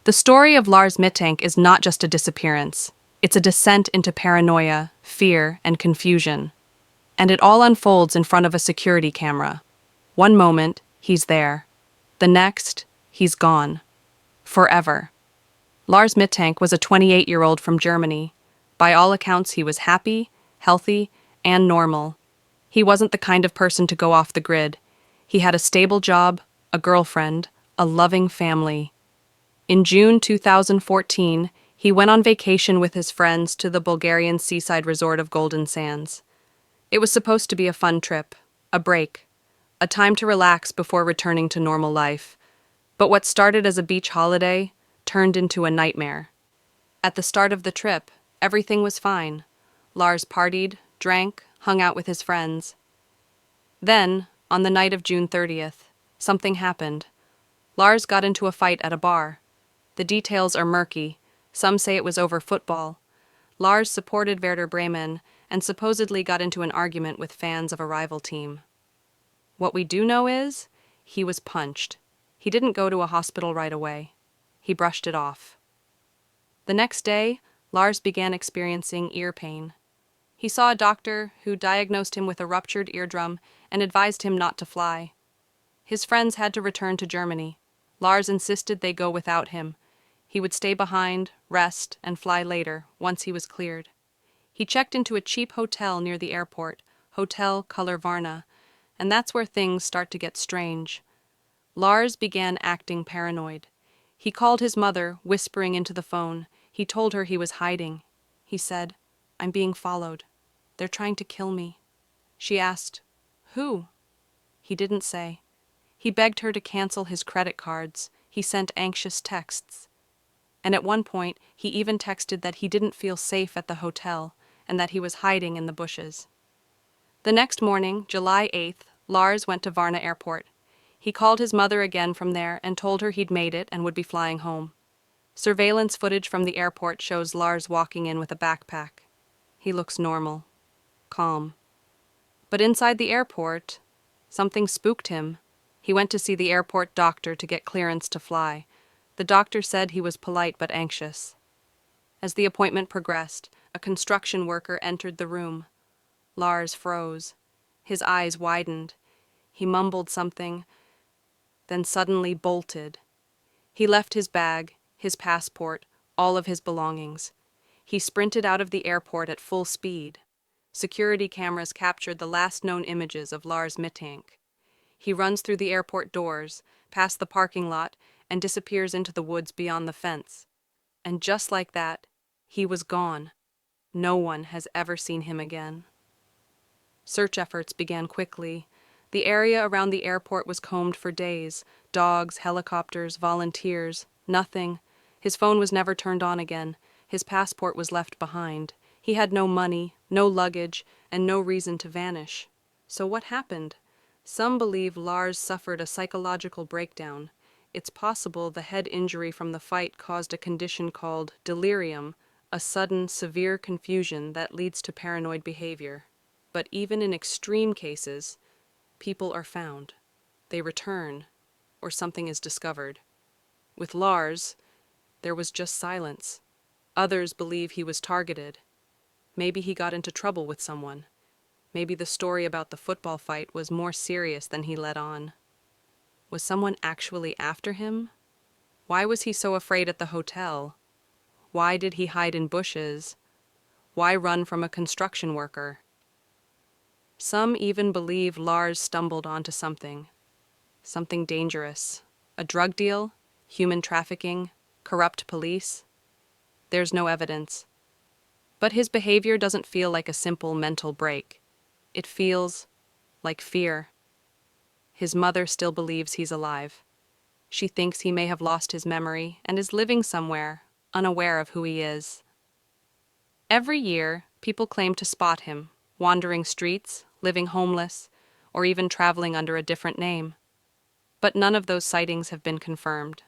The story of Lars Mittank is not just a disappearance. It's a descent into paranoia, fear, and confusion. And it all unfolds in front of a security camera. One moment, he's there. The next, he's gone. Forever. Lars Mittank was a 28-year-old from Germany. By all accounts, he was happy, healthy, and normal. He wasn't the kind of person to go off the grid. He had a stable job, a girlfriend, a loving family. In June 2014, he went on vacation with his friends to the Bulgarian seaside resort of Golden Sands. It was supposed to be a fun trip, a break, a time to relax before returning to normal life. But what started as a beach holiday turned into a nightmare. At the start of the trip, everything was fine. Lars partied, drank, hung out with his friends. Then, on the night of June 30th, something happened. Lars got into a fight at a bar. The details are murky. Some say it was over football. Lars supported Werder Bremen and supposedly got into an argument with fans of a rival team. What we do know is, he was punched. He didn't go to a hospital right away. He brushed it off. The next day, Lars began experiencing ear pain. He saw a doctor who diagnosed him with a ruptured eardrum and advised him not to fly. His friends had to return to Germany. Lars insisted they go without him. He would stay behind, rest, and fly later, once he was cleared. He checked into a cheap hotel near the airport, Hotel Color Varna, and that's where things start to get strange. Lars began acting paranoid. He called his mother, whispering into the phone. He told her he was hiding. He said, "I'm being followed. They're trying to kill me." She asked, "Who?" He didn't say. He begged her to cancel his credit cards. He sent anxious texts. And at one point, he even texted that he didn't feel safe at the hotel and that he was hiding in the bushes. The next morning, July 8th, Lars went to Varna Airport. He called his mother again from there and told her he'd made it and would be flying home. Surveillance footage from the airport shows Lars walking in with a backpack. He looks normal, calm. But inside the airport, something spooked him. He went to see the airport doctor to get clearance to fly. The doctor said he was polite but anxious. As the appointment progressed, a construction worker entered the room. Lars froze. His eyes widened. He mumbled something, then suddenly bolted. He left his bag, his passport, all of his belongings. He sprinted out of the airport at full speed. Security cameras captured the last known images of Lars Mittank. He runs through the airport doors, past the parking lot, and disappears into the woods beyond the fence. And just like that, he was gone. No one has ever seen him again. Search efforts began quickly. The area around the airport was combed for days. Dogs, helicopters, volunteers, nothing. His phone was never turned on again. His passport was left behind. He had no money, no luggage, and no reason to vanish. So what happened? Some believe Lars suffered a psychological breakdown. It's possible the head injury from the fight caused a condition called delirium, a sudden, severe confusion that leads to paranoid behavior. But even in extreme cases, people are found. They return, or something is discovered. With Lars, there was just silence. Others believe he was targeted. Maybe he got into trouble with someone. Maybe the story about the football fight was more serious than he let on. Was someone actually after him? Why was he so afraid at the hotel? Why did he hide in bushes? Why run from a construction worker? Some even believe Lars stumbled onto something dangerous. A drug deal, human trafficking, corrupt police. There's no evidence. But his behavior doesn't feel like a simple mental break. It feels like fear. His mother still believes he's alive. She thinks he may have lost his memory and is living somewhere, unaware of who he is. Every year, people claim to spot him, wandering streets, living homeless, or even traveling under a different name. But none of those sightings have been confirmed.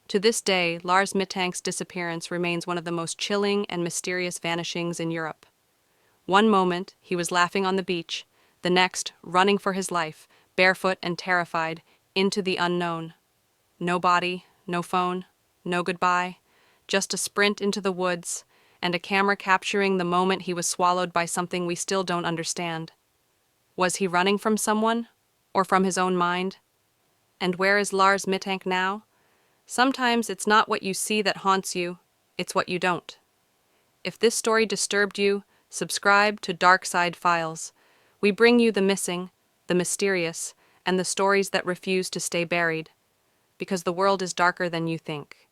To this day, Lars Mittank's disappearance remains one of the most chilling and mysterious vanishings in Europe. One moment, he was laughing on the beach, the next, running for his life, barefoot and terrified, into the unknown. No body, no phone, no goodbye, just a sprint into the woods, and a camera capturing the moment he was swallowed by something we still don't understand. Was he running from someone? Or from his own mind? And where is Lars Mittank now? Sometimes it's not what you see that haunts you, it's what you don't. If this story disturbed you, subscribe to Dark Side Files. We bring you the missing, the mysterious, and the stories that refuse to stay buried. Because the world is darker than you think.